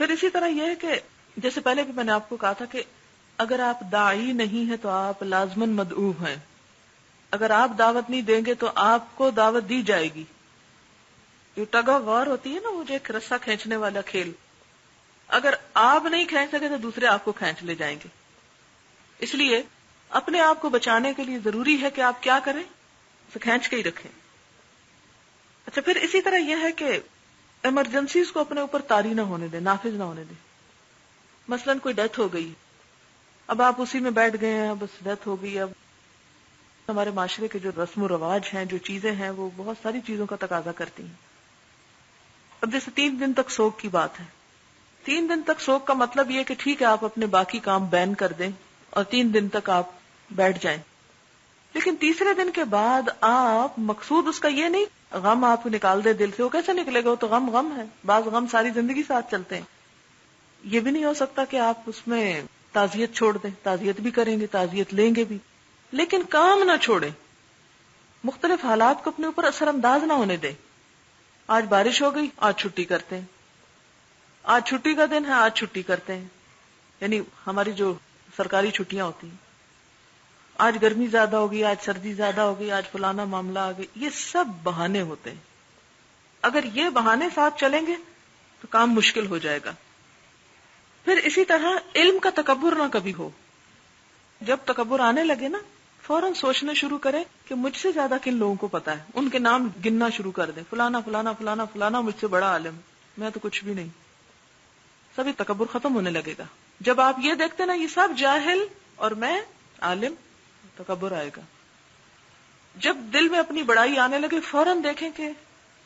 پھر اسی طرح یہ ہے کہ جیسے پہلے بھی میں نے آپ کو کہا تھا کہ اگر آپ داعی نہیں ہیں تو آپ لازماً مدعو ہیں. اگر آپ دعوت نہیں دیں گے تو آپ کو دعوت دی جائے گی. یہ ٹگ آف وار ہوتی ہے نا، وہ جو ایک رسہ کھینچنے والا کھیل. اگر آپ نہیں کھینچ سکے تو دوسرے آپ کو کھینچ لے جائیں گے. اس لیے اپنے آپ کو بچانے کے لیے ضروری ہے کہ آپ کیا کریں، اسے کھینچ کے ہی رکھیں. اچھا، پھر اسی طرح یہ ہے کہ ایمرجنسیز کو اپنے اوپر طاری نہ ہونے دیں، نافذ نہ ہونے دیں. مثلاً کوئی ڈیتھ ہو گئی، اب آپ اسی میں بیٹھ گئے ہیں، بس ڈیتھ ہو گئی. اب ہمارے معاشرے کے جو رسم و رواج ہیں، جو چیزیں ہیں، وہ بہت ساری چیزوں کا تقاضا کرتی ہیں. اب جیسے 3 دن تک سوگ کی بات ہے. 3 دن تک سوگ کا مطلب یہ کہ ٹھیک ہے آپ اپنے باقی کام بین کر دیں اور 3 دن تک آپ بیٹھ جائیں. لیکن تیسرے دن کے بعد آپ مقصود اس کا یہ نہیں غم آپ نکال دے دل سے. وہ کیسے نکلے گا؟ وہ تو غم غم ہے. بعض غم ساری زندگی ساتھ چلتے ہیں. یہ بھی نہیں ہو سکتا کہ آپ اس میں تعزیت چھوڑ دیں. تعزیت بھی کریں گے، تعزیت لیں گے بھی، لیکن کام نہ چھوڑیں. مختلف حالات کو اپنے اوپر اثر انداز نہ ہونے دیں. آج بارش ہو گئی، آج چھٹی کرتے ہیں. آج چھٹی کا دن ہے، آج چھٹی کرتے ہیں. یعنی ہماری جو سرکاری چھٹیاں ہوتی ہیں، آج گرمی زیادہ ہوگی، آج سردی زیادہ ہوگی، آج فلانا معاملہ آ گئی. یہ سب بہانے ہوتے ہیں. اگر یہ بہانے ساتھ چلیں گے تو کام مشکل ہو جائے گا. پھر اسی طرح علم کا تکبر نہ کبھی ہو. جب تکبر آنے لگے نا، فوراً سوچنا شروع کریں کہ مجھ سے زیادہ کن لوگوں کو پتا ہے. ان کے نام گننا شروع کر دیں، فلانا فلانا فلانا فلانا مجھ سے بڑا عالم، میں تو کچھ بھی نہیں. سبھی تکبر ختم ہونے لگے گا. جب آپ یہ دیکھتے نا یہ سب جاہل اور میں عالم، تکبر آئے گا. جب دل میں اپنی بڑائی آنے لگے، فوراً دیکھیں کہ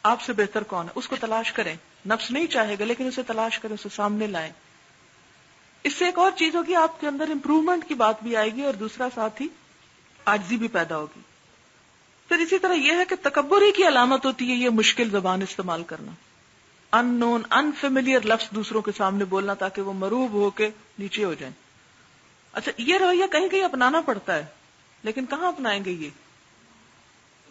آپ سے بہتر کون ہے، اس کو تلاش کریں. نفس نہیں چاہے گا لیکن اسے تلاش کریں، اسے سامنے لائیں. اس سے ایک اور چیز ہوگی، آپ کے اندر امپروومنٹ کی بات بھی آئے گی اور دوسرا ساتھ ہی عاجزی بھی پیدا ہوگی. پھر اسی طرح یہ ہے کہ تکبر ہی کی علامت ہوتی ہے یہ مشکل زبان استعمال کرنا، ان نون انفیملیئر لفظ دوسروں کے سامنے بولنا تاکہ وہ مروب ہو کے نیچے ہو جائیں. اچھا، یہ رویہ کہیں کہیں اپنانا پڑتا ہے، لیکن کہاں اپنائیں گے یہ؟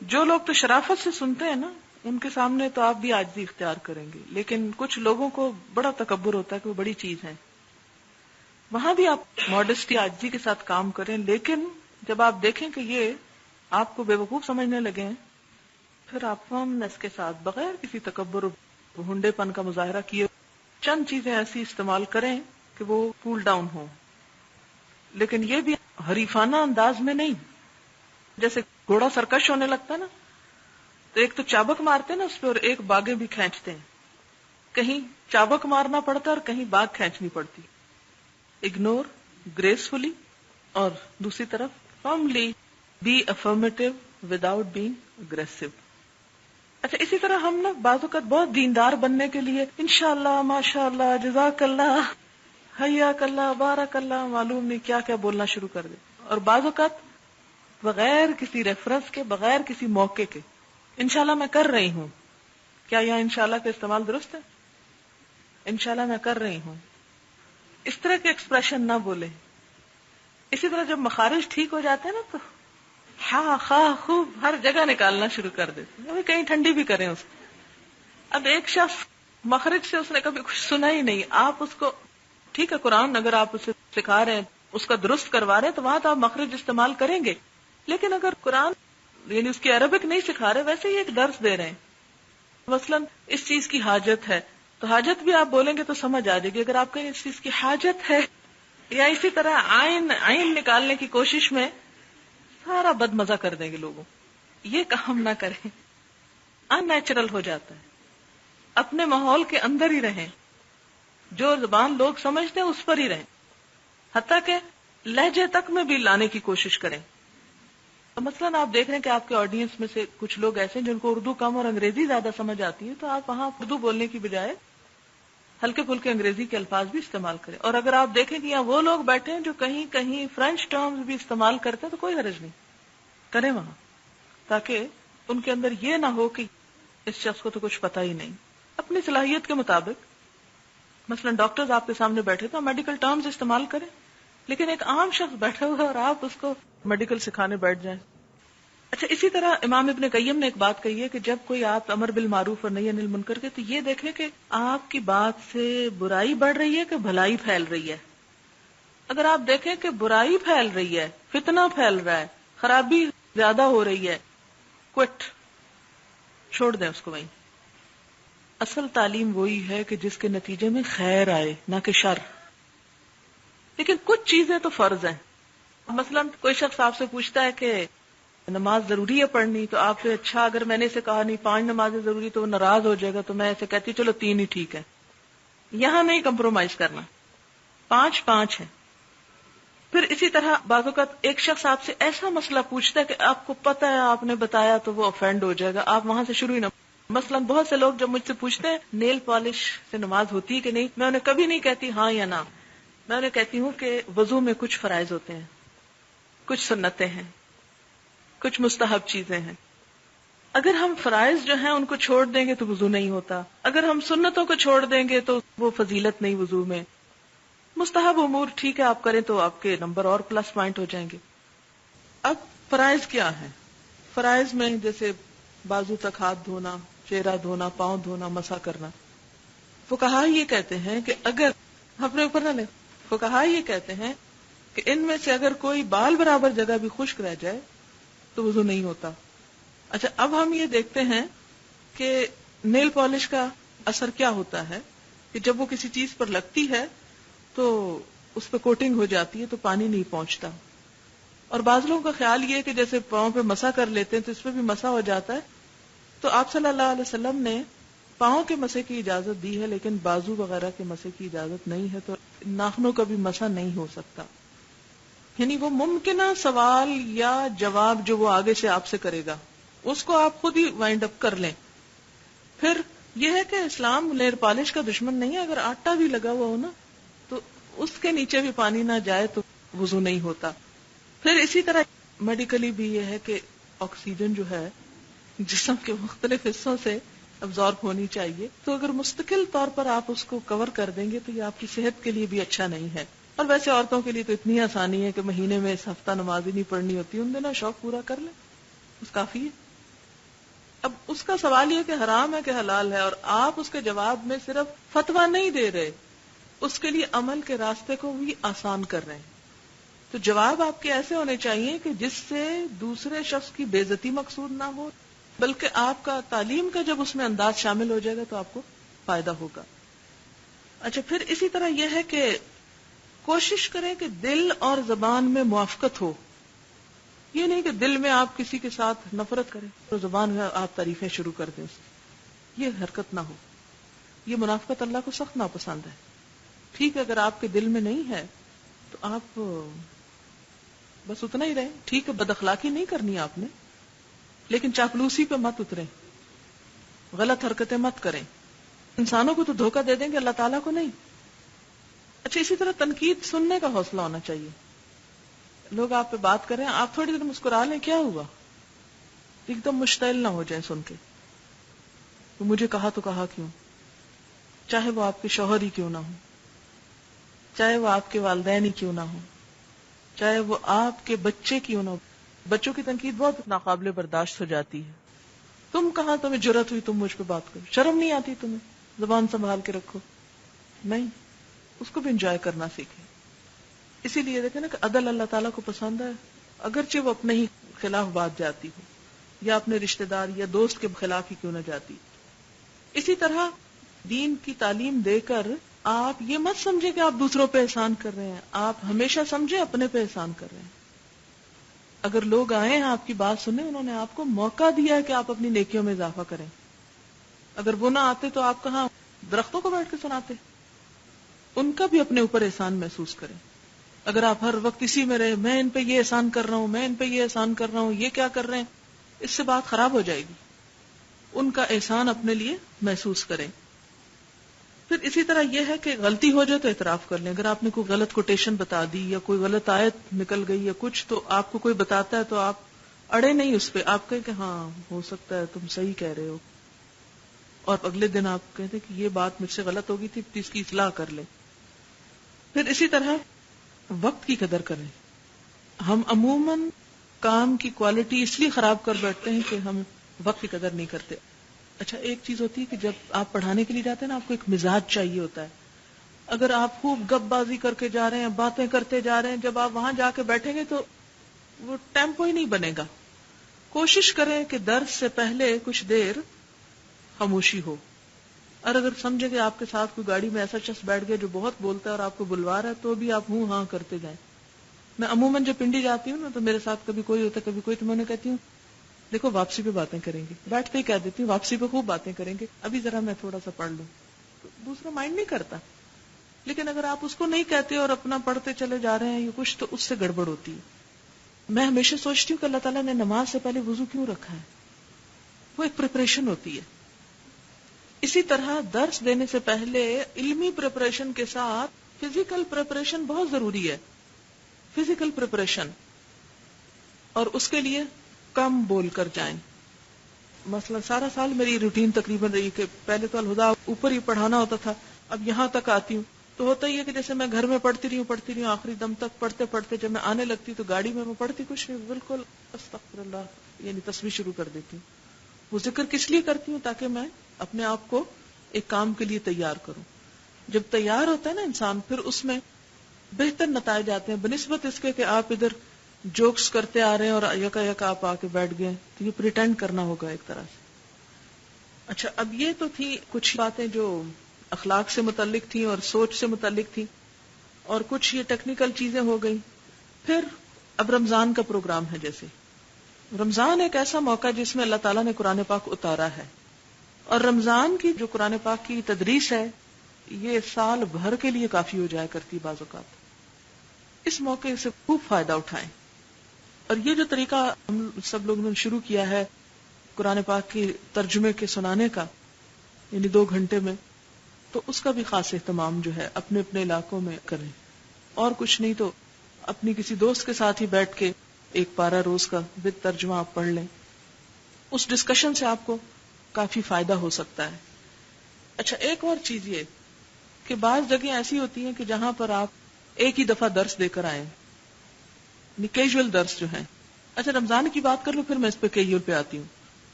جو لوگ تو شرافت سے سنتے ہیں نا، ان کے سامنے تو آپ بھی عاجزی اختیار کریں گے. لیکن کچھ لوگوں کو بڑا تکبر ہوتا ہے کہ وہ بڑی چیز ہے. وہاں بھی آپ ماڈسٹی عاجزی کے ساتھ کام کریں. لیکن جب آپ دیکھیں کہ یہ آپ کو بے وقوف سمجھنے لگے ہیں، پھر آپ فرمنس کے ساتھ بغیر کسی تکبر و ہنڈے پن کا مظاہرہ کیے چند چیزیں ایسی استعمال کریں کہ وہ کول ڈاؤن ہو. لیکن یہ بھی حریفانہ انداز میں نہیں. جیسے گھوڑا سرکش ہونے لگتا ہے نا، تو ایک تو چابک مارتے نا اس پہ، اور ایک باگیں بھی کھینچتے ہیں. کہیں چابک مارنا پڑتا ہے اور کہیں باگ کھینچنی پڑتی. اگنور گریسفلی، اور دوسری طرف firmly be affirmative without being aggressive. اچھا، اسی طرح ہم نا بعض اوقات بہت دیندار بننے کے لیے انشاءاللہ، ماشاءاللہ، جزاک اللہ، حیاک اللہ، بارک اللہ، معلوم نہیں کیا کیا بولنا شروع کر دیں. اور بعض اوقات بغیر کسی ریفرنس کے، بغیر کسی موقع کے انشاءاللہ میں کر رہی ہوں. کیا یہاں انشاءاللہ کا استعمال درست ہے؟ انشاءاللہ میں کر رہی ہوں، اس طرح کے ایکسپریشن نہ بولیں. اسی طرح جب مخارج ٹھیک ہو جاتے ہیں نا، تو ہاں خواہ خوب ہر جگہ نکالنا شروع کر دیتے ہیں، کہیں ٹھنڈی بھی کریں اس کو. اب ایک شخص مخرج سے اس نے کبھی کچھ سنا ہی نہیں، آپ اس کو ٹھیک ہے قرآن اگر آپ اسے سکھا رہے ہیں، اس کا درست کروا رہے ہیں، تو وہاں تو آپ مخرج استعمال کریں گے. لیکن اگر قرآن یعنی اس کی عربک نہیں سکھا رہے، ویسے ہی ایک درس دے رہے ہیں، مثلاً اس چیز کی حاجت ہے، تو حاجت بھی آپ بولیں گے تو سمجھ آ جائے گی. اگر آپ کہیں اس چیز کی حاجت ہے، یا اسی طرح عین نکالنے کی کوشش میں سارا بد مزہ کر دیں گے لوگوں. یہ کام نہ کریں، ان نیچرل ہو جاتا ہے. اپنے ماحول کے اندر ہی رہیں، جو زبان لوگ سمجھتے ہیں اس پر ہی رہیں، حتیٰ کہ لہجے تک میں بھی لانے کی کوشش کریں. مثلاً آپ دیکھ رہے ہیں کہ آپ کے آڈینس میں سے کچھ لوگ ایسے ہیں جن کو اردو کم اور انگریزی زیادہ سمجھ آتی ہے، تو آپ وہاں اردو بولنے کی بجائے ہلکے پھلکے انگریزی کے الفاظ بھی استعمال کریں. اور اگر آپ دیکھیں کہ یہاں وہ لوگ بیٹھے ہیں جو کہیں کہیں فرینچ ٹرمز بھی استعمال کرتے ہیں، تو کوئی حرج نہیں، کریں وہاں، تاکہ ان کے اندر یہ نہ ہو کہ اس شخص کو تو کچھ پتہ ہی نہیں. اپنی صلاحیت کے مطابق مثلا ڈاکٹرز آپ کے سامنے بیٹھے تو میڈیکل ٹرمز استعمال کریں، لیکن ایک عام شخص بیٹھا ہوا ہے اور آپ اس کو میڈیکل سکھانے بیٹھ جائیں، اچھا، اسی طرح امام ابن قیم نے ایک بات کہی ہے کہ جب کوئی آپ امر بالمعروف اور نہی عن المنکر کے، تو یہ دیکھیں کہ آپ کی بات سے برائی بڑھ رہی ہے کہ بھلائی پھیل رہی ہے. اگر آپ دیکھیں کہ برائی پھیل رہی ہے، فتنہ پھیل رہا ہے، خرابی زیادہ ہو رہی ہے، کوئٹ، چھوڑ دیں اس کو وہیں. اصل تعلیم وہی ہے کہ جس کے نتیجے میں خیر آئے، نہ کہ شر. لیکن کچھ چیزیں تو فرض ہیں. مثلا کوئی شخص آپ سے پوچھتا ہے کہ نماز ضروری ہے پڑھنی، تو آپ سے اچھا اگر میں نے اسے کہا نہیں 5 نمازیں ضروری تو وہ ناراض ہو جائے گا، تو میں ایسے کہتی چلو 3 ہی ٹھیک ہے. یہاں نہیں کمپرومائز کرنا، 5 ہے. پھر اسی طرح بعض اوقات ایک شخص آپ سے ایسا مسئلہ پوچھتا ہے کہ آپ کو پتہ ہے آپ نے بتایا تو وہ افینڈ ہو جائے گا، آپ وہاں سے شروع ہی نہ. مثلا بہت سے لوگ جب مجھ سے پوچھتے ہیں نیل پالش سے نماز ہوتی ہے کہ نہیں، میں انہیں کبھی نہیں کہتی ہاں یا نہ. میں انہیں کہتی ہوں کہ وضو میں کچھ فرائض ہوتے ہیں، کچھ سنتیں ہیں، کچھ مستحب چیزیں ہیں. اگر ہم فرائض جو ہیں ان کو چھوڑ دیں گے تو وضو نہیں ہوتا، اگر ہم سنتوں کو چھوڑ دیں گے تو وہ فضیلت نہیں وضو میں. مستحب امور ٹھیک ہے آپ کریں تو آپ کے نمبر اور پلس پوائنٹ ہو جائیں گے. اب فرائض کیا ہیں؟ فرائض میں جیسے بازو تک ہاتھ دھونا، چہرہ دھونا، پاؤں دھونا، مسح کرنا. فقہا یہ کہتے ہیں کہ اگر اپنے اوپر نہ لیں، فقہا یہ کہتے ہیں کہ ان میں سے اگر کوئی بال برابر جگہ بھی خشک رہ جائے تو وضو نہیں ہوتا. اچھا، اب ہم یہ دیکھتے ہیں کہ نیل پالش کا اثر کیا ہوتا ہے کہ جب وہ کسی چیز پر لگتی ہے تو اس پہ کوٹنگ ہو جاتی ہے تو پانی نہیں پہنچتا. اور بعض لوگوں کا خیال یہ ہے کہ جیسے پاؤں پہ مسح کر لیتے ہیں تو اس پہ بھی مسح ہو جاتا ہے. تو آپ صلی اللہ علیہ وسلم نے پاؤں کے مسح کی اجازت دی ہے لیکن بازو وغیرہ کے مسح کی اجازت نہیں ہے، تو ناخنوں کا بھی مسح نہیں ہو سکتا. یعنی وہ ممکنہ سوال یا جواب جو وہ آگے سے آپ سے کرے گا اس کو آپ خود ہی وائنڈ اپ کر لیں. پھر یہ ہے کہ اسلام نیل پالش کا دشمن نہیں ہے. اگر آٹا بھی لگا ہوا ہو نا تو اس کے نیچے بھی پانی نہ جائے تو وضو نہیں ہوتا. پھر اسی طرح میڈیکلی بھی یہ ہے کہ آکسیجن جو ہے جسم کے مختلف حصوں سے ابزارب ہونی چاہیے، تو اگر مستقل طور پر آپ اس کو کور کر دیں گے تو یہ آپ کی صحت کے لیے بھی اچھا نہیں ہے. اور ویسے عورتوں کے لیے تو اتنی آسانی ہے کہ مہینے میں اس ہفتہ نماز ہی نہیں پڑھنی ہوتی، ان دنوں شوق پورا کر لیں، اس کافی ہے. اب اس کا سوال یہ کہ حرام ہے کہ حلال ہے، اور آپ اس کے جواب میں صرف فتویٰ نہیں دے رہے، اس کے لیے عمل کے راستے کو بھی آسان کر رہے ہیں. تو جواب آپ کے ایسے ہونے چاہیے کہ جس سے دوسرے شخص کی بے عزتی مقصود نہ ہو، بلکہ آپ کا تعلیم کا جب اس میں انداز شامل ہو جائے گا تو آپ کو فائدہ ہوگا. اچھا، پھر اسی طرح یہ ہے کہ کوشش کریں کہ دل اور زبان میں موافقت ہو. یہ نہیں کہ دل میں آپ کسی کے ساتھ نفرت کریں تو زبان میں آپ تعریفیں شروع کر دیں، یہ حرکت نہ ہو. یہ منافقت اللہ کو سخت ناپسند ہے. ٹھیک ہے، اگر آپ کے دل میں نہیں ہے تو آپ بس اتنا ہی رہیں. ٹھیک ہے، بد اخلاقی نہیں کرنی آپ نے، لیکن چاپلوسی پہ مت اتریں، غلط حرکتیں مت کریں. انسانوں کو تو دھوکہ دے دیں گے، اللہ تعالیٰ کو نہیں. اچھا، اسی طرح تنقید سننے کا حوصلہ ہونا چاہیے. لوگ آپ پہ بات کریں، آپ تھوڑی دیر مسکرا لیں، کیا ہوا؟ ایک دم مشتعل نہ ہو جائیں سن کے. مجھے کہا تو کہا کیوں؟ چاہے وہ آپ کے شوہر ہی کیوں نہ ہو، چاہے وہ آپ کے والدین ہی کیوں نہ ہو، چاہے وہ آپ کے بچے کیوں نہ ہو. بچوں کی تنقید بہت ناقابل برداشت ہو جاتی ہے. تم کہاں تمہیں جرأت ہوئی تم مجھ پہ بات کرو؟ شرم نہیں آتی تمہیں؟ زبان سنبھال کے رکھو. نہیں، اس کو بھی انجوائے کرنا سیکھیں. اسی لیے دیکھیں نا کہ عدل اللہ تعالیٰ کو پسند ہے، اگرچہ وہ اپنے ہی خلاف بات جاتی ہو یا اپنے رشتہ دار یا دوست کے خلاف ہی کیوں نہ جاتی. اسی طرح دین کی تعلیم دے کر آپ یہ مت سمجھیں کہ آپ دوسروں پہ احسان کر رہے ہیں، آپ ہمیشہ سمجھیں اپنے پہ احسان کر رہے ہیں. اگر لوگ آئے ہیں آپ کی بات سنیں، انہوں نے آپ کو موقع دیا ہے کہ آپ اپنی نیکیوں میں اضافہ کریں. اگر وہ نہ آتے تو آپ کہاں درختوں کو بیٹھ کے سناتے؟ ان کا بھی اپنے اوپر احسان محسوس کریں. اگر آپ ہر وقت اسی میں رہے، میں ان پہ یہ احسان کر رہا ہوں، میں ان پہ یہ احسان کر رہا ہوں، یہ کیا کر رہے ہیں، اس سے بات خراب ہو جائے گی. ان کا احسان اپنے لیے محسوس کریں. پھر اسی طرح یہ ہے کہ غلطی ہو جائے تو اعتراف کر لیں. اگر آپ نے کوئی غلط کوٹیشن بتا دی یا کوئی غلط آیت نکل گئی یا کچھ، تو آپ کو کوئی بتاتا ہے تو آپ اڑے نہیں اس پہ، آپ کہیں کہ ہاں ہو سکتا ہے تم صحیح کہہ رہے ہو، اور اگلے دن آپ کہتے کہ یہ بات مجھ سے غلط ہو گئی تھی، اس کی اصلاح کر لیں. پھر اسی طرح وقت کی قدر کریں. ہم عموماً کام کی کوالٹی اس لیے خراب کر بیٹھتے ہیں کہ ہم وقت کی قدر نہیں کرتے. اچھا ایک چیز ہوتی ہے کہ جب آپ پڑھانے کے لیے جاتے ہیں نا، آپ کو ایک مزاج چاہیے ہوتا ہے. اگر آپ خوب گپ بازی کر کے جا رہے ہیں، باتیں کرتے جا رہے ہیں، جب آپ وہاں جا کے بیٹھیں گے تو وہ ٹیمپو ہی نہیں بنے گا. کوشش کریں کہ درس سے پہلے کچھ دیر خاموشی ہو. اور اگر سمجھے کہ آپ کے ساتھ کوئی گاڑی میں ایسا شخص بیٹھ گیا جو بہت بولتا ہے اور آپ کو بلوا رہا ہے، تو بھی آپ ہاں کرتے جائیں. میں عموماً جب پنڈی جاتی ہوں نا تو میرے ساتھ کبھی کوئی ہوتا ہے کبھی کوئی، تو میں انہیں کہتی ہوں دیکھو واپسی پہ باتیں کریں گے. بیٹھتے ہی کہہ دیتی ہوں واپسی پہ خوب باتیں کریں گے، ابھی ذرا میں تھوڑا سا پڑھ لوں. دوسرا مائنڈ نہیں کرتا. لیکن اگر آپ اس کو نہیں کہتے اور اپنا پڑھتے چلے جا رہے ہیں یا کچھ، تو اس سے گڑبڑ ہوتی ہے. میں ہمیشہ سوچتی ہوں کہ اللہ تعالیٰ نے نماز سے پہلے وضو کیوں رکھا ہے؟ وہ ایک پریپریشن ہوتی ہے. اسی طرح درس دینے سے پہلے علمی پریپریشن کے ساتھ فزیکل پریپریشن بہت ضروری ہے. فزیکل پریپریشن، اور اس کے لیے کم بول کر جائیں. مثلا سارا سال میری روٹین تقریباً رہی کہ پہلے تو الہدا اوپر ہی پڑھانا ہوتا تھا، اب یہاں تک آتی ہوں تو ہوتا ہی ہے کہ جیسے میں گھر میں پڑھتی رہی ہوں آخری دم تک پڑھتے پڑھتے جب میں آنے لگتی تو گاڑی میں پڑھتی کچھ نہیں، بالکل استغفر اللہ یعنی تسبیح شروع کر دیتی ہوں. وہ ذکر کس لیے کرتی ہوں؟ تاکہ میں اپنے آپ کو ایک کام کے لیے تیار کروں. جب تیار ہوتا ہے نا انسان، پھر اس میں بہتر نتائج آتے ہیں بنسبت اس کے کہ آپ ادھر جوکس کرتے آ رہے ہیں اور یکا یک آپ آ کے بیٹھ گئے. تو یہ پریٹینڈ کرنا ہوگا ایک طرح سے. اچھا اب یہ تو تھی کچھ باتیں جو اخلاق سے متعلق تھیں اور سوچ سے متعلق تھیں، اور کچھ یہ ٹیکنیکل چیزیں ہو گئی. پھر اب رمضان کا پروگرام ہے. جیسے رمضان ایک ایسا موقع جس میں اللہ تعالیٰ نے قرآن پاک اتارا ہے، اور رمضان کی جو قرآن پاک کی تدریس ہے یہ سال بھر کے لیے کافی ہو جایا کرتی بعض اوقات. اس موقع سے خوب فائدہ اٹھائیں. اور یہ جو طریقہ ہم سب لوگوں نے شروع کیا ہے قرآن پاک کی ترجمے کے سنانے کا، یعنی 2 گھنٹے میں، تو اس کا بھی خاص اہتمام جو ہے اپنے اپنے علاقوں میں کریں. اور کچھ نہیں تو اپنی کسی دوست کے ساتھ ہی بیٹھ کے ایک پارہ روز کا وتھ ترجمہ آپ پڑھ لیں. اس ڈسکشن سے آپ کو کافی فائدہ ہو سکتا ہے. اچھا ایک اور چیز یہ کہ بعض جگہیں ایسی ہوتی ہیں کہ جہاں پر آپ ایک ہی دفعہ درس دے کر آئیں، کیجول درس جو ہیں. اچھا رمضان کی بات کر لوں پھر میں اس پہ کیجول پہ آتی ہوں.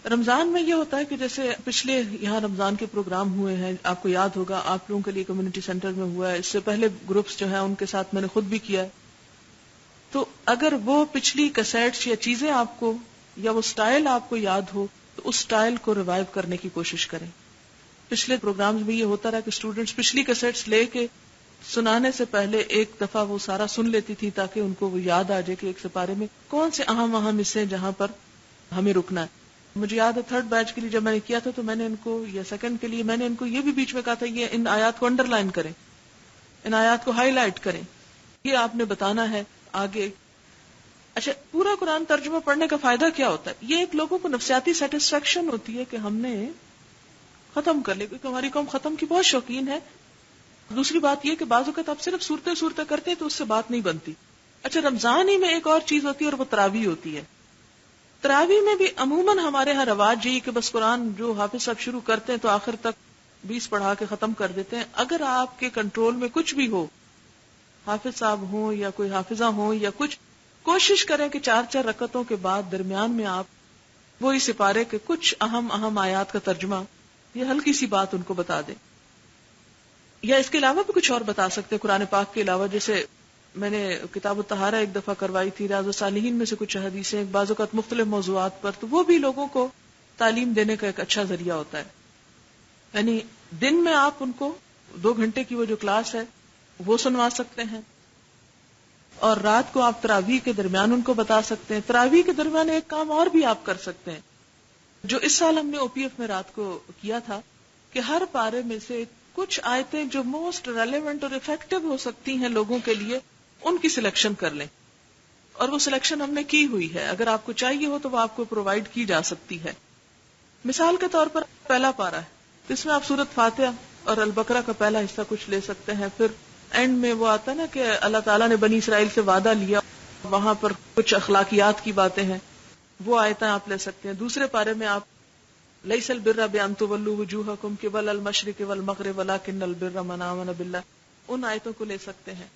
رمضان میں یہ ہوتا ہے کہ جیسے پچھلے یہاں رمضان کے پروگرام ہوئے ہیں، آپ کو یاد ہوگا آپ لوگوں کے لیے کمیونٹی سینٹر میں ہوا ہے، اس سے پہلے گروپس جو ہیں ان کے ساتھ میں نے خود بھی کیا ہے. تو اگر وہ پچھلی کیسٹس یا چیزیں آپ کو یا وہ سٹائل آپ کو یاد ہو تو اس سٹائل کو ریوائیو کرنے کی کوشش کریں. پچھلے پروگرامز میں یہ ہوتا رہا کہ اسٹوڈنٹس پچھلی کیسٹس لے کے سنانے سے پہلے ایک دفعہ وہ سارا سن لیتی تھی تاکہ ان کو وہ یاد آ جائے کہ ایک سپارے میں کون سے اہم حصے جہاں پر ہمیں رکنا ہے. مجھے یاد ہے 3rd بیچ کے لیے جب میں نے کیا تھا تو میں نے ان کو، یا 2nd کے لیے میں نے ان کو یہ بھی بیچ میں کہا تھا یہ ان آیات کو انڈر لائن کریں، ان آیات کو ہائی لائٹ کریں، یہ آپ نے بتانا ہے آگے. اچھا پورا قرآن ترجمہ پڑھنے کا فائدہ کیا ہوتا ہے؟ یہ ایک لوگوں کو نفسیاتی سیٹسفیکشن ہوتی ہے کہ ہم نے ختم کر لیا، کیونکہ ہماری قوم ختم کی بہت شوقین ہے. دوسری بات یہ کہ بعض اوقات آپ صرف صورتیں کرتے ہیں تو اس سے بات نہیں بنتی. اچھا رمضان ہی میں ایک اور چیز ہوتی ہے اور وہ تراویح ہوتی ہے. تراویح میں بھی عموماً ہمارے ہاں رواج یہی کہ بس قرآن جو حافظ صاحب شروع کرتے ہیں تو آخر تک 20 پڑھا کے ختم کر دیتے ہیں. اگر آپ کے کنٹرول میں کچھ بھی ہو، حافظ صاحب ہوں یا کوئی حافظہ ہوں یا کچھ، کوشش کریں کہ 4 رکعتوں کے بعد درمیان میں آپ وہی سپارے کے کچھ اہم آیات کا ترجمہ یا ہلکی سی بات ان کو بتا دیں. یا اس کے علاوہ بھی کچھ اور بتا سکتے قرآن پاک کے علاوہ. جیسے میں نے کتاب الطہارہ ایک دفعہ کروائی تھی، ریاض الصالحین میں سے کچھ حدیثیں بعض اوقات مختلف موضوعات پر، تو وہ بھی لوگوں کو تعلیم دینے کا ایک اچھا ذریعہ ہوتا ہے. یعنی دن میں آپ ان کو 2 گھنٹے کی وہ جو کلاس ہے وہ سنوا سکتے ہیں، اور رات کو آپ تراویح کے درمیان ان کو بتا سکتے ہیں. تراویح کے درمیان ایک کام اور بھی آپ کر سکتے ہیں جو اس سال ہم نے او پی ایف میں رات کو کیا تھا، کہ ہر پارے میں سے کچھ آیتیں جو موسٹ ریلیونٹ اور افیکٹو ہو سکتی ہیں لوگوں کے لیے، ان کی سلیکشن کر لیں. اور وہ سلیکشن ہم نے کی ہوئی ہے، اگر آپ کو چاہیے ہو تو وہ آپ کو پرووائڈ کی جا سکتی ہے. مثال کے طور پر پہلا پارہ ہے، اس میں آپ سورۃ فاتحہ اور البقرہ کا پہلا حصہ کچھ لے سکتے ہیں. پھر اینڈ میں وہ آتا ہے نا کہ اللہ تعالیٰ نے بنی اسرائیل سے وعدہ لیا، وہاں پر کچھ اخلاقیات کی باتیں ہیں، وہ آیتیں آپ لے سکتے ہیں. دوسرے پارے میں آپ لیس البر بان تولوا وجوہکم قبل المشرق والمغرب ولکن البر من آمن باللہ، ان آیتوں کو لے سکتے ہیں.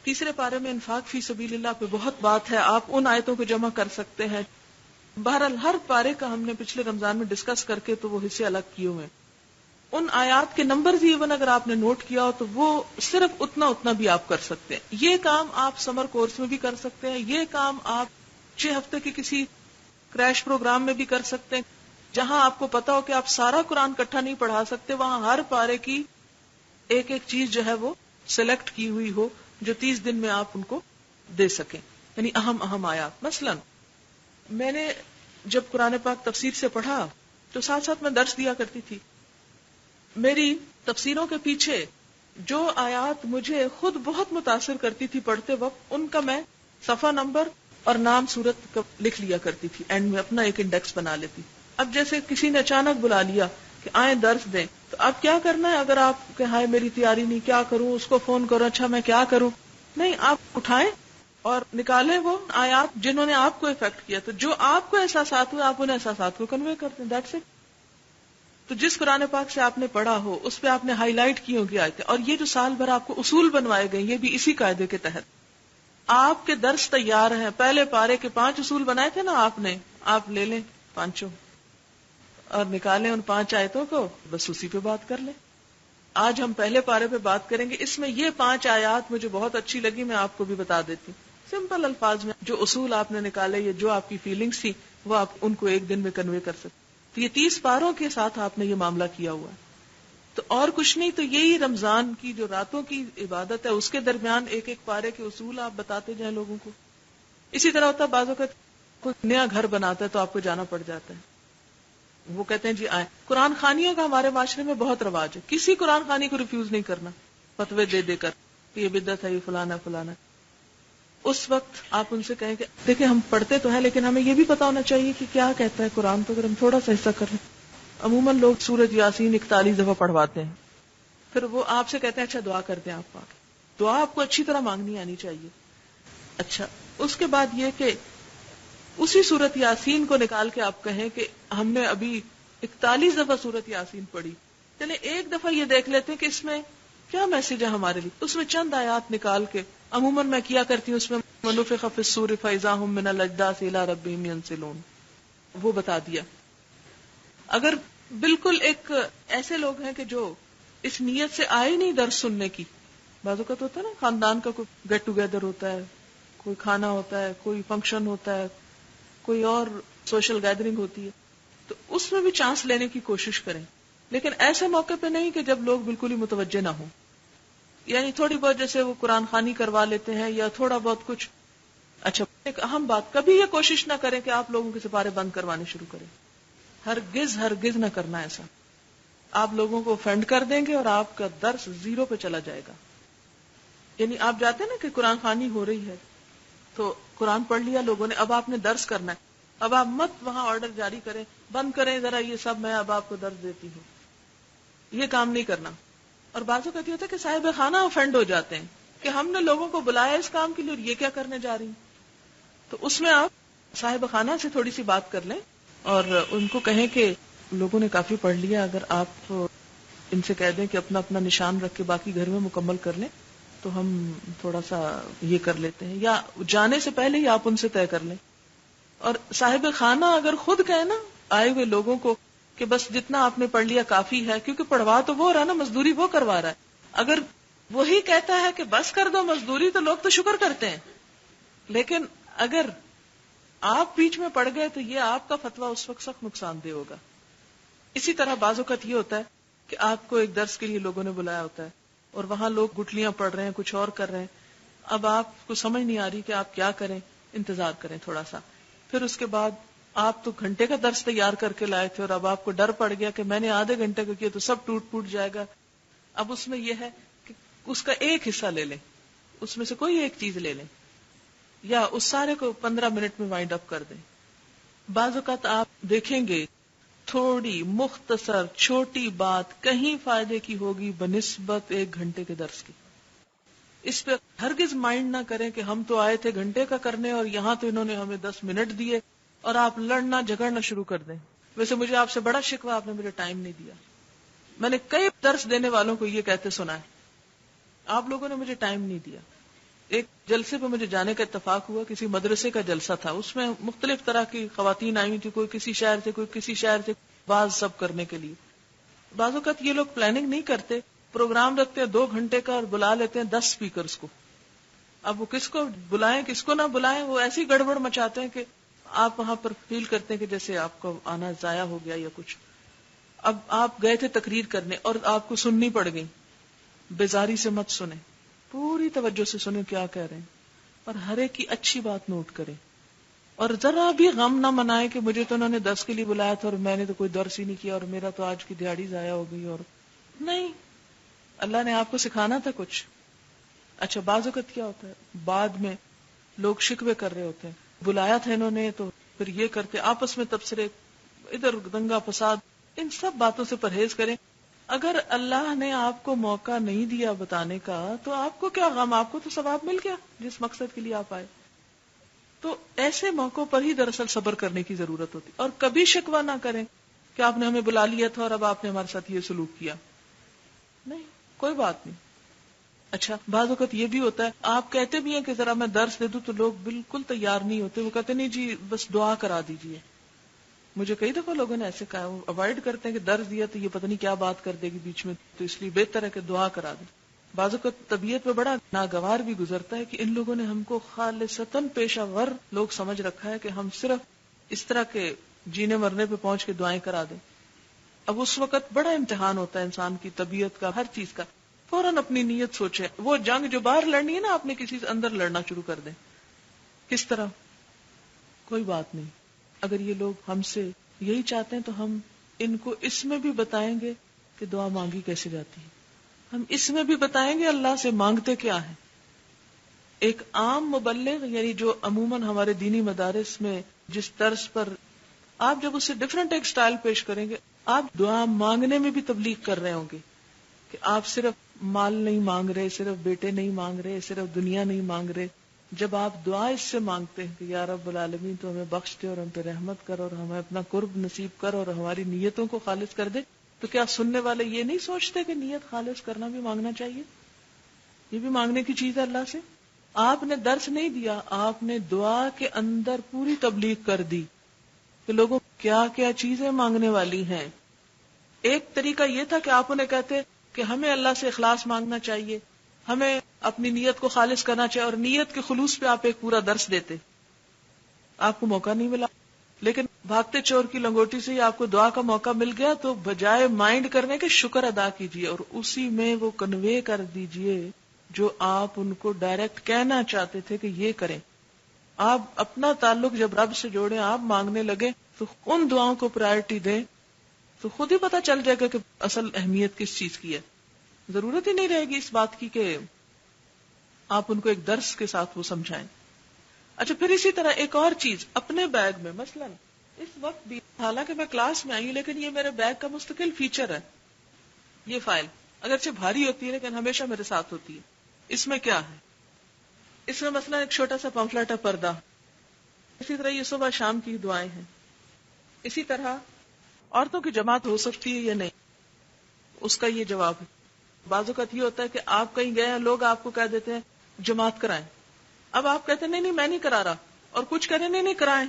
تیسرے پارے میں انفاق فی سبیل اللہ پہ بہت بات ہے، آپ ان آیتوں کو جمع کر سکتے ہیں. بہرحال ہر پارے کا ہم نے پچھلے رمضان میں ڈسکس کر کے تو وہ حصے الگ کیے ہوئے ہیں. ان آیات کے نمبر بھی ایون اگر آپ نے نوٹ کیا ہو تو وہ صرف اتنا بھی آپ کر سکتے ہیں. یہ کام آپ سمر کورس میں بھی کر سکتے ہیں، یہ کام آپ 6 ہفتے کے کسی کریش پروگرام میں بھی کر سکتے ہیں. جہاں آپ کو پتا ہو کہ آپ سارا قرآن کٹھا نہیں پڑھا سکتے، وہاں ہر پارے کی ایک ایک چیز جو ہے وہ سلیکٹ کی ہوئی ہو جو 30 دن میں آپ ان کو دے سکیں، یعنی اہم آیات. مثلا میں نے جب قرآن پاک تفسیر سے پڑھا تو ساتھ ساتھ میں درس دیا کرتی تھی. میری تفسیروں کے پیچھے جو آیات مجھے خود بہت متاثر کرتی تھی پڑھتے وقت، ان کا میں صفحہ نمبر اور نام سورت کا لکھ لیا کرتی تھی، اینڈ میں اپنا ایک انڈیکس بنا لیتی. اب جیسے کسی نے اچانک بلا لیا کہ آئیں درس دیں، تو اب کیا کرنا ہے؟ اگر آپ کہ ہائے میری تیاری نہیں، کیا کروں، اس کو فون کرو، اچھا میں کیا کروں، نہیں، آپ اٹھائیں اور نکالیں وہ آیات جنہوں نے آپ کو افیکٹ کیا. تو جو آپ کو احساسات ہوئے آپ ان احساسات کو کنوے کرتے ہیں، دیٹس اٹ. تو جس قرآن پاک سے آپ نے پڑھا ہو اس پہ آپ نے ہائی لائٹ کی ہوگی آیتیں. اور یہ جو سال بھر آپ کو اصول بنوائے گئے یہ بھی اسی قاعدے کے تحت. آپ کے درس تیار ہیں، پہلے پارے کے 5 اصول بنائے تھے نا آپ نے، آپ لے لیں 5 اور نکالیں ان 5 آیتوں کو، بس اسی پہ بات کر لیں. آج ہم پہلے پارے پہ بات کریں گے. اس میں یہ 5 آیات مجھے بہت اچھی لگی، میں آپ کو بھی بتا دیتی ہوں سمپل الفاظ میں. جو اصول آپ نے نکالے یا جو آپ کی فیلنگز تھی وہ آپ ان کو ایک دن میں کنوے کر سکتے. تو یہ 30 پاروں کے ساتھ آپ نے یہ معاملہ کیا ہوا ہے. تو اور کچھ نہیں، تو یہی رمضان کی جو راتوں کی عبادت ہے اس کے درمیان ایک ایک پارے کے اصول آپ بتاتے جائیں لوگوں کو. اسی طرح ہوتا ہے بعض اوقات کوئی نیا گھر بناتا ہے تو آپ کو جانا پڑ جاتا ہے، وہ کہتے ہیں جی آئیں. قرآن خوانیوں کا ہمارے معاشرے میں بہت رواج ہے، کسی قرآن خوانی کو ریفیوز نہیں کرنا فتوے دے دے کر یہ بدعت ہے، یہ فلانا فلانا. اس وقت آپ ان سے کہیں کہ دیکھیں ہم پڑھتے تو ہیں لیکن ہمیں یہ بھی پتا ہونا چاہیے کہ کیا کہتا ہے قرآن. تو اگر ہم تھوڑا سا حصہ کر لیں، عموماً لوگ سورۃ یاسین 41 دفعہ پڑھواتے ہیں، پھر وہ آپ سے کہتے ہیں اچھا دعا کرتے ہیں. آپ پاک دعا آپ کو اچھی طرح مانگنی آنی چاہیے. اچھا اس کے بعد یہ کہ اسی سورۃ یاسین کو نکال کے آپ کہیں کہ ہم نے ابھی 41 دفعہ سورۃ یاسین پڑھی، چلے ایک دفعہ یہ دیکھ لیتے ہیں کہ اس میں کیا میسج ہے ہمارے لیے. اس میں چند آیات نکال کے عموماً میں کیا کرتی ہوں، اس میں ونفخ فی الصور فاذا هم من الاجداث الى ربهم ينسلون وہ بتا دیا. اگر بالکل ایک ایسے لوگ ہیں کہ جو اس نیت سے آئے نہیں درس سننے کی، بعض اوقات ہوتا ہے نا خاندان کا کوئی گیٹ ٹوگیدر ہوتا ہے، کوئی کھانا ہوتا ہے، کوئی فنکشن ہوتا ہے، کوئی اور سوشل گیدرنگ ہوتی ہے، تو اس میں بھی چانس لینے کی کوشش کریں. لیکن ایسے موقع پہ نہیں کہ جب لوگ بالکل ہی متوجہ نہ ہوں. یعنی تھوڑی بہت جیسے وہ قرآن خوانی کروا لیتے ہیں یا تھوڑا بہت کچھ. اچھا ایک اہم بات، کبھی یہ کوشش نہ کریں کہ آپ لوگوں کے سپارے بند کروانے شروع کریں. ہرگز نہ کرنا ایسا. آپ لوگوں کو offend کر دیں گے اور آپ کا درس 0 پہ چلا جائے گا. یعنی آپ جاتے ہیں نا کہ قرآن خوانی ہو رہی ہے تو قرآن پڑھ لیا لوگوں نے، اب آپ نے درس کرنا ہے، اب آپ مت وہاں آرڈر جاری کریں بند کریں ذرا یہ سب، میں اب آپ کو درس دیتی ہوں. یہ کام نہیں کرنا. اور بعضوں کہتی ہوتا ہے کہ صاحب خانہ offend ہو جاتے ہیں کہ ہم نے لوگوں کو بلایا اس کام کے لیے اور یہ کیا کرنے جا رہی ہیں. تو اس میں آپ صاحب خانہ سے تھوڑی سی بات کر لیں اور ان کو کہیں کہ لوگوں نے کافی پڑھ لیا، اگر آپ ان سے کہہ دیں کہ اپنا اپنا نشان رکھ کے باقی گھر میں مکمل کر لیں تو ہم تھوڑا سا یہ کر لیتے ہیں، یا جانے سے پہلے ہی آپ ان سے طے کر لیں. اور صاحب خانہ اگر خود کہے نا آئے ہوئے لوگوں کو کہ بس جتنا آپ نے پڑھ لیا کافی ہے، کیونکہ پڑھوا تو وہ رہا نا، مزدوری وہ کروا رہا ہے. اگر وہی کہتا ہے کہ بس کر دو مزدوری تو لوگ تو شکر کرتے ہیں، لیکن اگر آپ بیچ میں پڑ گئے تو یہ آپ کا فتویٰ اس وقت سخت نقصان دہ ہوگا. اسی طرح بعض اوقات یہ ہوتا ہے کہ آپ کو ایک درس کے لیے لوگوں نے بلایا ہوتا ہے اور وہاں لوگ گٹلیاں پڑھ رہے ہیں، کچھ اور کر رہے ہیں. اب آپ کو سمجھ نہیں آ رہی کہ آپ کیا کریں، انتظار کریں تھوڑا سا. پھر اس کے بعد آپ تو گھنٹے کا درس تیار کر کے لائے تھے اور اب آپ کو ڈر پڑ گیا کہ میں نے آدھے گھنٹے کا کیا تو سب ٹوٹ پوٹ جائے گا. اب اس میں یہ ہے کہ اس کا ایک حصہ لے لیں، اس میں سے کوئی ایک چیز لے لیں یا اس سارے کو 15 منٹ میں وائنڈ اپ کر دیں. بعض اوقات آپ دیکھیں گے تھوڑی مختصر چھوٹی بات کہیں فائدے کی ہوگی بنسبت 1 گھنٹے کے درس کی. اس پہ ہرگز مائنڈ نہ کریں کہ ہم تو آئے تھے گھنٹے کا کرنے اور یہاں تو انہوں نے ہمیں 10 منٹ دیے، اور آپ لڑنا جھگڑنا شروع کر دیں. ویسے مجھے آپ سے بڑا شکوہ، آپ نے مجھے ٹائم نہیں دیا. میں نے کئی درس دینے والوں کو یہ کہتے سنا ہے، آپ لوگوں نے مجھے ٹائم نہیں دیا. ایک جلسے پہ مجھے جانے کا اتفاق ہوا، کسی مدرسے کا جلسہ تھا، اس میں مختلف طرح کی خواتین آئی ہوئی تھی، کوئی کسی شہر سے، کوئی کسی شہر سے، بعض سب کرنے کے لیے. بعض اوقات یہ لوگ پلاننگ نہیں کرتے، پروگرام رکھتے ہیں 2 گھنٹے کا اور بلا لیتے ہیں 10 اسپیکرز کو. اب وہ کس کو بلائیں کس کو نہ بلائیں، وہ ایسی گڑبڑ مچاتے ہیں کہ آپ وہاں پر فیل کرتے ہیں کہ جیسے آپ کو آنا ضائع ہو گیا یا کچھ. اب آپ گئے تھے تقریر کرنے اور آپ کو سننی پڑ گئی، بیزاری سے مت سنیں، پوری توجہ سے سنیں کیا کہہ رہے ہیں، اور ہر ایک کی اچھی بات نوٹ کریں، اور ذرا بھی غم نہ منائے کہ مجھے تو انہوں نے 10 کے لیے بلایا تھا اور میں نے تو کوئی درس ہی نہیں کیا اور میرا تو آج کی دیہاڑی ضائع ہو گئی. اور نہیں، اللہ نے آپ کو سکھانا تھا کچھ. اچھا بعض اوقات کیا ہوتا ہے، بعد میں لوگ شکوے کر رہے ہوتے ہیں، بلایا تھا انہوں نے تو پھر یہ کرتے، آپس میں تبصرے، ادھر دنگا فساد. ان سب باتوں سے پرہیز کریں. اگر اللہ نے آپ کو موقع نہیں دیا بتانے کا تو آپ کو کیا غم، آپ کو تو ثواب مل گیا جس مقصد کے لیے آپ آئے. تو ایسے موقعوں پر ہی دراصل صبر کرنے کی ضرورت ہوتی، اور کبھی شکوہ نہ کریں کہ آپ نے ہمیں بلا لیا تھا اور اب آپ نے ہمارے ساتھ یہ سلوک کیا. نہیں، کوئی بات نہیں. اچھا بعض اوقات یہ بھی ہوتا ہے، آپ کہتے بھی ہیں کہ ذرا میں درس دے دوں تو لوگ بالکل تیار نہیں ہوتے، وہ کہتے نہیں جی بس دعا کرا دیجئے. مجھے کئی دفعہ لوگوں نے ایسے کہا، وہ اوائڈ کرتے ہیں کہ درس دیا تو یہ پتہ نہیں کیا بات کر دے گی بیچ میں، تو اس لیے بہتر ہے کہ دعا کرا دیں. بعض اوقات طبیعت پہ بڑا ناگوار بھی گزرتا ہے کہ ان لوگوں نے ہم کو خالصتاً پیشہ ور لوگ سمجھ رکھا ہے کہ ہم صرف اس طرح کے جینے مرنے پہ پہنچ کے دعائیں کرا دیں. اب اس وقت بڑا امتحان ہوتا ہے انسان کی طبیعت کا، ہر چیز کا. فوراً اپنی نیت سوچے، وہ جنگ جو باہر لڑنی ہے نا، آپ نے کسی سے اندر لڑنا شروع کر دیں. کس طرح؟ کوئی بات نہیں. اگر یہ لوگ ہم سے یہی چاہتے ہیں تو ہم ان کو اس میں بھی بتائیں گے کہ دعا مانگی کیسے جاتی ہے، ہم اس میں بھی بتائیں گے اللہ سے مانگتے کیا ہے. ایک عام مبلغ، یعنی جو عموماً ہمارے دینی مدارس میں جس طرز پر آپ جب اسے ڈفرنٹ ایک سٹائل پیش کریں گے، آپ دعا مانگنے میں بھی تبلیغ کر رہے ہوں گے کہ آپ صرف مال نہیں مانگ رہے، صرف بیٹے نہیں مانگ رہے، صرف دنیا نہیں مانگ رہے. جب آپ دعا اس سے مانگتے ہیں کہ یا رب العالمین تو ہمیں بخش دے اور ہم پہ رحمت کر اور ہمیں اپنا قرب نصیب کر اور ہماری نیتوں کو خالص کر دے، تو کیا سننے والے یہ نہیں سوچتے کہ نیت خالص کرنا بھی مانگنا چاہیے؟ یہ بھی مانگنے کی چیز ہے اللہ سے. آپ نے درس نہیں دیا، آپ نے دعا کے اندر پوری تبلیغ کر دی کہ لوگوں کیا کیا چیزیں مانگنے والی ہیں. ایک طریقہ یہ تھا کہ آپ انہیں کہتے کہ ہمیں اللہ سے اخلاص مانگنا چاہیے، ہمیں اپنی نیت کو خالص کرنا چاہیے، اور نیت کے خلوص پہ آپ ایک پورا درس دیتے. آپ کو موقع نہیں ملا، لیکن بھاگتے چور کی لنگوٹی سے ہی آپ کو دعا کا موقع مل گیا، تو بجائے مائنڈ کرنے کے شکر ادا کیجیے اور اسی میں وہ کنوے کر دیجیے جو آپ ان کو ڈائریکٹ کہنا چاہتے تھے کہ یہ کریں. آپ اپنا تعلق جب رب سے جوڑیں، آپ مانگنے لگے تو ان دعاؤں کو پرائرٹی دیں، تو خود ہی پتہ چل جائے گا کہ اصل اہمیت کس چیز کی ہے. ضرورت ہی نہیں رہے گی اس بات کی کہ آپ ان کو ایک درس کے ساتھ وہ سمجھائیں. اچھا پھر اسی طرح ایک اور چیز، اپنے بیگ میں مثلا اس وقت بھی، حالانکہ میں کلاس میں آئی ہوں لیکن یہ میرے بیگ کا مستقل فیچر ہے، یہ فائل اگرچہ بھاری ہوتی ہے لیکن ہمیشہ میرے ساتھ ہوتی ہے. اس میں کیا ہے؟ اس میں مثلا ایک چھوٹا سا پمفلٹ ہے، پردہ. اسی طرح یہ صبح شام کی دعائیں ہیں. اسی طرح عورتوں کی جماعت ہو سکتی ہے یا نہیں، اس کا یہ جواب ہے. بعض اوقات یہ ہوتا ہے کہ آپ کہیں گئے ہیں، لوگ آپ کو کہہ دیتے ہیں جماعت کرائیں. اب آپ کہتے ہیں نہیں نہیں میں نہیں کرا رہا، اور کچھ کریں نہیں نہیں کرائیں.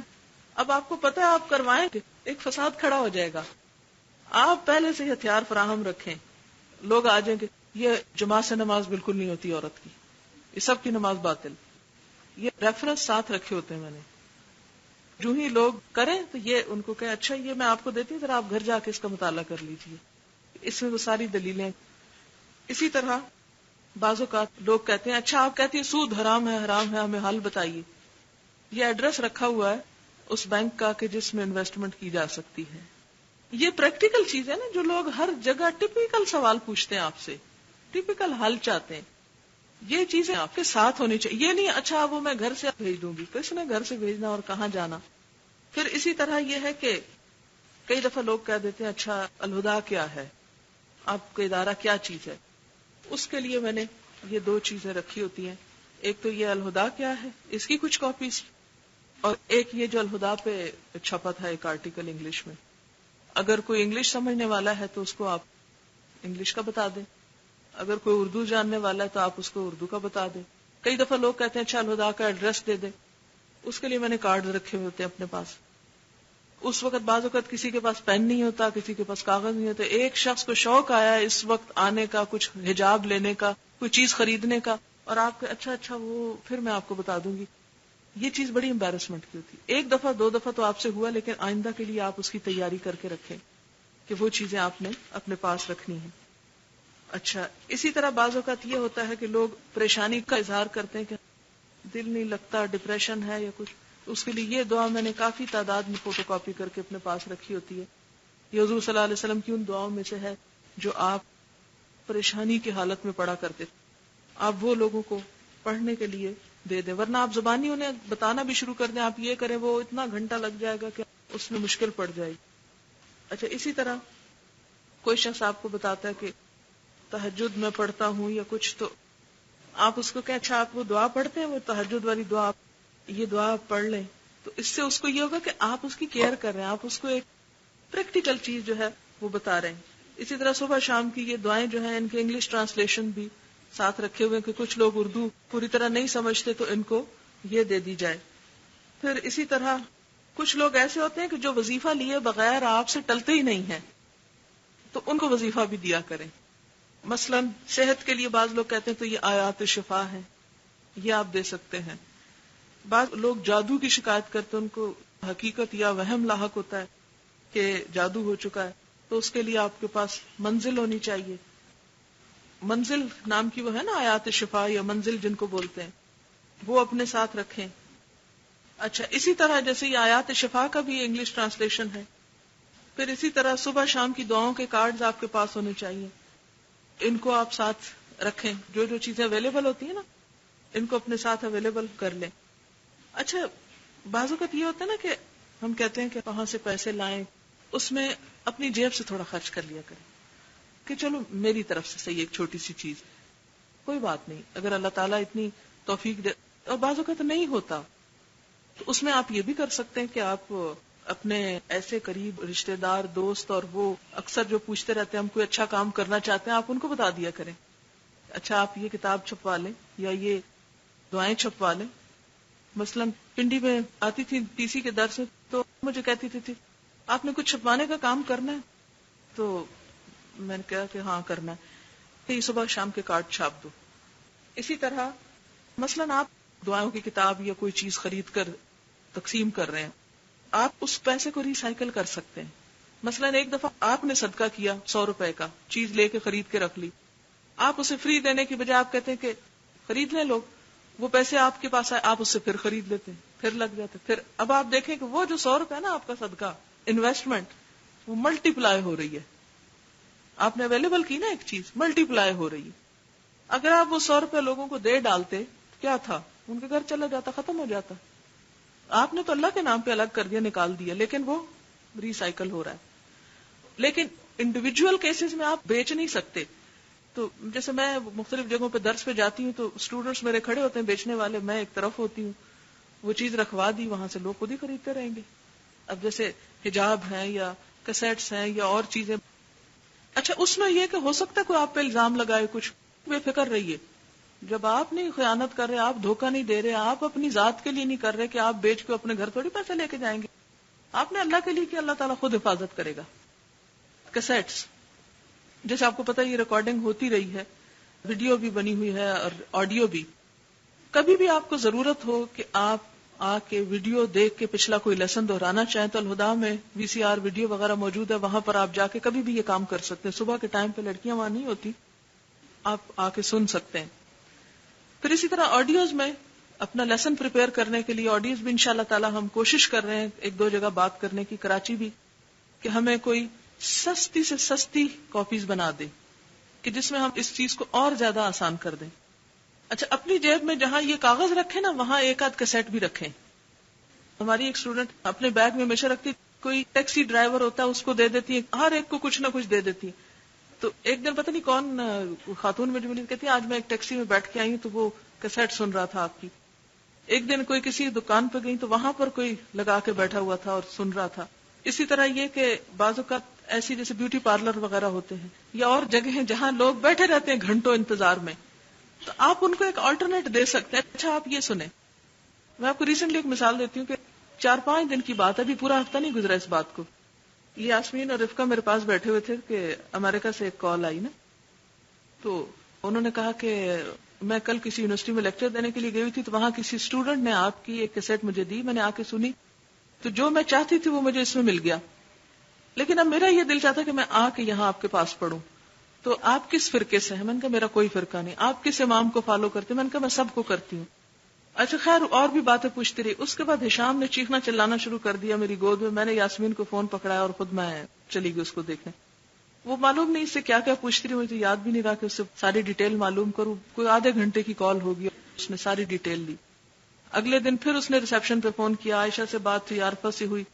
اب آپ کو پتہ ہے آپ کروائیں گے، ایک فساد کھڑا ہو جائے گا. آپ پہلے سے ہتھیار فراہم رکھیں. لوگ آ جائیں گے یہ جماعت سے نماز بالکل نہیں ہوتی عورت کی، یہ سب کی نماز باطل. یہ ریفرنس ساتھ رکھے ہوتے ہیں میں نے. جو ہی لوگ کریں تو یہ ان کو کہ اچھا یہ میں آپ کو دیتی ہوں، ذرا آپ گھر جا کے اس کا مطالعہ کر لیجیے. اس میں وہ ساری دلیلیں. اسی طرح بعض اوقات لوگ کہتے ہیں اچھا آپ کہتی ہیں سود حرام ہے، حرام ہے، ہمیں حل بتائیے. یہ ایڈریس رکھا ہوا ہے اس بینک کا کہ جس میں انویسٹمنٹ کی جا سکتی ہے. یہ پریکٹیکل چیز ہے نا، جو لوگ ہر جگہ ٹپیکل سوال پوچھتے ہیں آپ سے، ٹپیکل حل چاہتے ہیں. یہ چیزیں آپ کے ساتھ ہونی چاہیے. یہ نہیں اچھا وہ میں گھر سے بھیج دوں گی، کس نے گھر سے بھیجنا اور کہاں جانا. پھر اسی طرح یہ ہے کہ کئی دفعہ لوگ کہہ دیتے ہیں اچھا الہدا کیا ہے، آپ کا ادارہ کیا چیز ہے. اس کے لیے میں نے یہ 2 چیزیں رکھی ہوتی ہیں. ایک تو یہ الہدا کیا ہے، اس کی کچھ کاپیز، اور ایک یہ جو الہدا پہ چھپا تھا ایک آرٹیکل انگلش میں. اگر کوئی انگلش سمجھنے والا ہے تو اس کو آپ انگلش کا بتا دیں، اگر کوئی اردو جاننے والا ہے تو آپ اس کو اردو کا بتا دیں. کئی دفعہ لوگ کہتے ہیں اچھا الہدا کا ایڈریس دے دے، اس کے لیے میں نے کارڈ رکھے ہوئے ہوتے ہیں اپنے پاس. اس وقت بعض اوقات کسی کے پاس پین نہیں ہوتا، کسی کے پاس کاغذ نہیں ہوتا. ایک شخص کو شوق آیا اس وقت آنے کا، کچھ حجاب لینے کا، کوئی چیز خریدنے کا، اور آپ کہ اچھا وہ پھر میں آپ کو بتا دوں گی. یہ چیز بڑی امبیرسمنٹ کی ہوتی. ایک دفعہ دو دفعہ تو آپ سے ہوا، لیکن آئندہ کے لیے آپ اس کی تیاری کر کے رکھیں کہ وہ چیزیں آپ نے اپنے پاس رکھنی ہیں. اچھا، اسی طرح بعض اوقات یہ ہوتا ہے کہ لوگ پریشانی کا اظہار کرتے ہیں کہ دل نہیں لگتا، ڈپریشن ہے یا کچھ. اس کے لیے یہ دعا میں نے کافی تعداد میں فوٹو کاپی کر کے اپنے پاس رکھی ہوتی ہے. یہ حضور صلی اللہ علیہ وسلم کی ان دعاؤں میں سے ہے جو آپ پریشانی کی حالت میں پڑھا کرتے تھے. آپ وہ لوگوں کو پڑھنے کے لیے دے دیں، ورنہ آپ زبانی انہیں بتانا بھی شروع کر دیں آپ یہ کریں، وہ اتنا گھنٹہ لگ جائے گا کہ اس میں مشکل پڑ جائے گی. اچھا، اسی طرح کوئی شخص آپ کو بتاتا ہے کہ تہجد میں پڑھتا ہوں یا کچھ، تو آپ اس کو کہ اچھا آپ وہ دعا پڑھتے ہیں، وہ تہجد والی دعا، یہ دعا پڑھ لیں. تو اس سے اس کو یہ ہوگا کہ آپ اس کی کیئر کر رہے ہیں، آپ اس کو ایک پریکٹیکل چیز جو ہے وہ بتا رہے ہیں. اسی طرح صبح شام کی یہ دعائیں جو ہیں ان کے انگلش ٹرانسلیشن بھی ساتھ رکھے ہوئے کہ کچھ لوگ اردو پوری طرح نہیں سمجھتے تو ان کو یہ دے دی جائے. پھر اسی طرح کچھ لوگ ایسے ہوتے ہیں کہ جو وظیفہ لیے بغیر آپ سے ٹلتے ہی نہیں ہیں، تو ان کو وظیفہ بھی دیا کریں. مثلا صحت کے لیے بعض لوگ کہتے ہیں تو یہ آیات شفا ہے، یہ آپ دے سکتے ہیں. بعض لوگ جادو کی شکایت کرتے ہیں، ان کو حقیقت یا وہم لاحق ہوتا ہے کہ جادو ہو چکا ہے، تو اس کے لیے آپ کے پاس منزل ہونی چاہیے. منزل نام کی وہ ہے نا آیات شفا یا منزل جن کو بولتے ہیں، وہ اپنے ساتھ رکھیں. اچھا، اسی طرح جیسے یہ آیات شفا کا بھی انگلش ٹرانسلیشن ہے. پھر اسی طرح صبح شام کی دعاؤں کے کارڈز آپ کے پاس ہونے چاہیے، ان کو آپ ساتھ رکھیں. جو جو چیزیں اویلیبل ہوتی ہیں نا ان کو اپنے ساتھ اویلیبل کر لیں. اچھا، بعض اوقات یہ ہوتا ہے نا کہ ہم کہتے ہیں کہ کہاں سے پیسے لائیں، اس میں اپنی جیب سے تھوڑا خرچ کر لیا کریں کہ چلو میری طرف سے صحیح ایک چھوٹی سی چیز، کوئی بات نہیں. اگر اللہ تعالیٰ اتنی توفیق دے، اور بعض اوقات نہیں ہوتا، تو اس میں آپ یہ بھی کر سکتے ہیں کہ آپ اپنے ایسے قریب رشتہ دار دوست، اور وہ اکثر جو پوچھتے رہتے ہیں ہم کوئی اچھا کام کرنا چاہتے ہیں، آپ ان کو بتا دیا کریں اچھا آپ یہ کتاب چھپوا لیں یا یہ دعائیں چھپوا لیں. مثلا پنڈی میں آتی تھی ٹی سی کے درس میں، تو مجھے کہتی تھی آپ نے کچھ چھپوانے کا کام کرنا ہے، تو میں نے کہا کہ ہاں کرنا ہے، کہ یہ صبح شام کے کارڈ چھاپ دو. اسی طرح مثلا آپ دعاؤں کی کتاب یا کوئی چیز خرید کر تقسیم کر رہے ہیں، آپ اس پیسے کو ریسائیکل کر سکتے ہیں. مثلا ایک دفعہ آپ نے صدقہ کیا 100 روپے کا، چیز لے کے خرید کے رکھ لی، آپ اسے فری دینے کی بجائے آپ کہتے ہیں کہ خرید لیں لوگ، وہ پیسے آپ کے پاس آئے، آپ اس سے پھر خرید لیتے ہیں، پھر لگ جاتے. پھر اب آپ دیکھیں کہ وہ جو 100 روپے نا آپ کا صدقہ انویسٹمنٹ، وہ ملٹی پلائی ہو رہی ہے. آپ نے اویلیبل کی نا ایک چیز، ملٹی پلائی ہو رہی ہے. اگر آپ وہ 100 روپے لوگوں کو دے ڈالتے کیا تھا، ان کے گھر چلا جاتا، ختم ہو جاتا. آپ نے تو اللہ کے نام پہ الگ کر دیا، نکال دیا، لیکن وہ ریسائیکل ہو رہا ہے. لیکن انڈیویجول کیسز میں آپ بیچ نہیں سکتے. تو جیسے میں مختلف جگہوں پہ درس پہ جاتی ہوں تو اسٹوڈنٹس میرے کھڑے ہوتے ہیں بیچنے والے، میں ایک طرف ہوتی ہوں، وہ چیز رکھوا دی، وہاں سے لوگ خود ہی خریدتے رہیں گے. اب جیسے حجاب ہیں یا کیسٹس ہیں یا اور چیزیں. اچھا، اس میں یہ کہ ہو سکتا ہے کوئی آپ پہ الزام لگائے کچھ، بے فکر رہیے. جب آپ نہیں خیانت کر رہے، آپ دھوکہ نہیں دے رہے، آپ اپنی ذات کے لیے نہیں کر رہے کہ آپ بیچ کے اپنے گھر تھوڑی پیسے لے کے جائیں گے. آپ نے اللہ کے لیے کہ اللہ تعالیٰ خود حفاظت کرے گا. کیسٹس جیسے آپ کو پتا یہ ریکارڈنگ ہوتی رہی ہے، ویڈیو بھی بنی ہوئی ہے اور آڈیو بھی. کبھی بھی آپ کو ضرورت ہو کہ آپ آ کے ویڈیو دیکھ کے پچھلا کوئی لیسن دہرانا چاہیں تو الہدا میں VCR ویڈیو وغیرہ موجود ہے، وہاں پر آپ جا کے کبھی بھی یہ کام کر سکتے ہیں. صبح کے ٹائم پہ لڑکیاں وہاں نہیں ہوتی، آپ آ کے سن سکتے ہیں. پھر اسی طرح آڈیوز میں اپنا لیسن پریپیئر کرنے کے لیے آڈیوز بھی انشاءاللہ تعالی ہم کوشش کر رہے ہیں ایک دو جگہ بات کرنے کی، کراچی بھی، کہ ہمیں کوئی سستی سے سستی کاپیز بنا دے کہ جس میں ہم اس چیز کو اور زیادہ آسان کر دیں. اچھا، اپنی جیب میں جہاں یہ کاغذ رکھے نا وہاں ایک آدھ کیسٹ بھی رکھیں. ہماری ایک اسٹوڈنٹ اپنے بیگ میں ہمیشہ رکھتی، کوئی ٹیکسی ڈرائیور ہوتا ہے اس کو دے دیتی ہے، ہر ایک کو کچھ نہ کچھ دے دیتی ہے. تو ایک دن پتہ نہیں کون خاتون مجھے ملی، کہتی آج میں ایک ٹیکسی میں بیٹھ کے آئی ہوں تو وہ کیسٹ سن رہا تھا آپ کی. ایک دن کوئی کسی دکان پہ گئی تو وہاں پر کوئی لگا کے بیٹھا ہوا تھا اور سن رہا تھا. اسی طرح یہ کہ بعض اوقات ایسی جیسے بیوٹی پارلر وغیرہ ہوتے ہیں یا اور جگہ ہیں جہاں لوگ بیٹھے رہتے ہیں گھنٹوں انتظار میں، تو آپ ان کو ایک آلٹرنیٹ دے سکتے ہیں. اچھا آپ یہ سنیں, میں آپ کو ریسنٹلی ایک مثال دیتی ہوں کہ 4-5 دن کی بات ہے, ابھی پورا ہفتہ نہیں گزرا اس بات کو. یہ یاسمین اور رفقہ میرے پاس بیٹھے ہوئے تھے کہ امریکہ سے ایک کال آئی نا, تو انہوں نے کہا کہ میں کل کسی یونیورسٹی میں لیکچر دینے کے لیے گئی تھی, تو وہاں کسی اسٹوڈنٹ نے آپ کی ایک کیسٹ مجھے دی, میں نے آ کے سنی, تو جو میں چاہتی تھی وہ مجھے اس میں مل گیا, لیکن اب میرا یہ دل چاہتا کہ میں آ کے یہاں آپ کے پاس پڑھوں. تو آپ کس فرقے سے ہیں؟ میں نے کہا میرا کوئی فرقہ نہیں. آپ کس امام کو فالو کرتے ہیں؟ میں نے کہا میں سب کو کرتی ہوں. اچھا خیر اور بھی باتیں پوچھتی رہی. اس کے بعد ہشام نے چیخنا چلانا شروع کر دیا میری گود میں. میں نے یاسمین کو فون پکڑایا اور خود میں چلی گئی اس کو دیکھنے. وہ معلوم نہیں اس سے کیا کیا پوچھتی رہی, مجھے یاد بھی نہیں رہا کہ اس سے ساری ڈیٹیل معلوم کروں. کوئی آدھے گھنٹے کی کال ہوگی, اس نے ساری ڈیٹیل لی. اگلے دن پھر اس نے ریسپشن پہ فون کیا, عائشہ سے بات ہوئی, عارفہ سے ہوئی,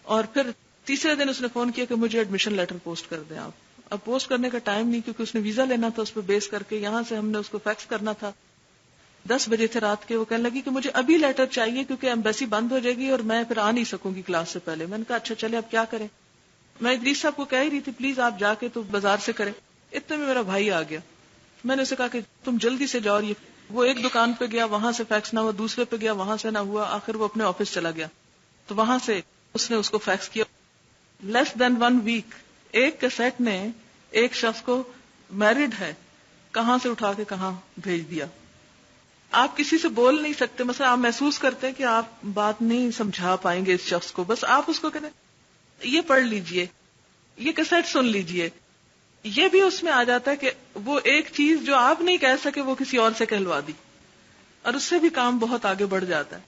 اور پھر تیسرے دن اس نے فون کیا کہ مجھے ایڈمیشن لیٹر پوسٹ کر دیں آپ. اب پوسٹ کرنے کا ٹائم نہیں, کیونکہ اس نے ویزا لینا تھا, اس پہ بیس کر کے یہاں سے ہم نے اس کو فیکس کرنا تھا. 10 بجے تھے رات کے. وہ کہنے لگی کہ مجھے ابھی لیٹر چاہیے کیونکہ ایمبیسی بند ہو جائے گی اور میں پھر آ نہیں سکوں گی کلاس سے پہلے. میں نے کہا اچھا چلے اب کیا کریں. میں ادریس صاحب کو کہہ ہی رہی تھی پلیز آپ جا کے تو بازار سے کریں. اتنے میں میرا بھائی آ گیا. میں نے اسے کہا کہ تم جلدی سے جاؤ. وہ ایک دکان پہ گیا, وہاں سے فیکس نہ ہوا, دوسرے پہ گیا, وہاں سے نہ ہوا, آخر وہ اپنے آفس چلا گیا. تو وہاں سے اس نے اس کو فیکس کیا. لیس دین 1 ویک ایک کیسٹ نے ایک شخص کو میرڈ ہے کہاں سے اٹھا کے کہاں بھیج دیا. آپ کسی سے بول نہیں سکتے, مثلا آپ محسوس کرتے ہیں کہ آپ بات نہیں سمجھا پائیں گے اس شخص کو, بس آپ اس کو کہتے ہیں یہ پڑھ لیجئے, یہ کیسٹ سن لیجئے. یہ بھی اس میں آ جاتا ہے کہ وہ ایک چیز جو آپ نہیں کہہ سکے وہ کسی اور سے کہلوا دی, اور اس سے بھی کام بہت آگے بڑھ جاتا ہے.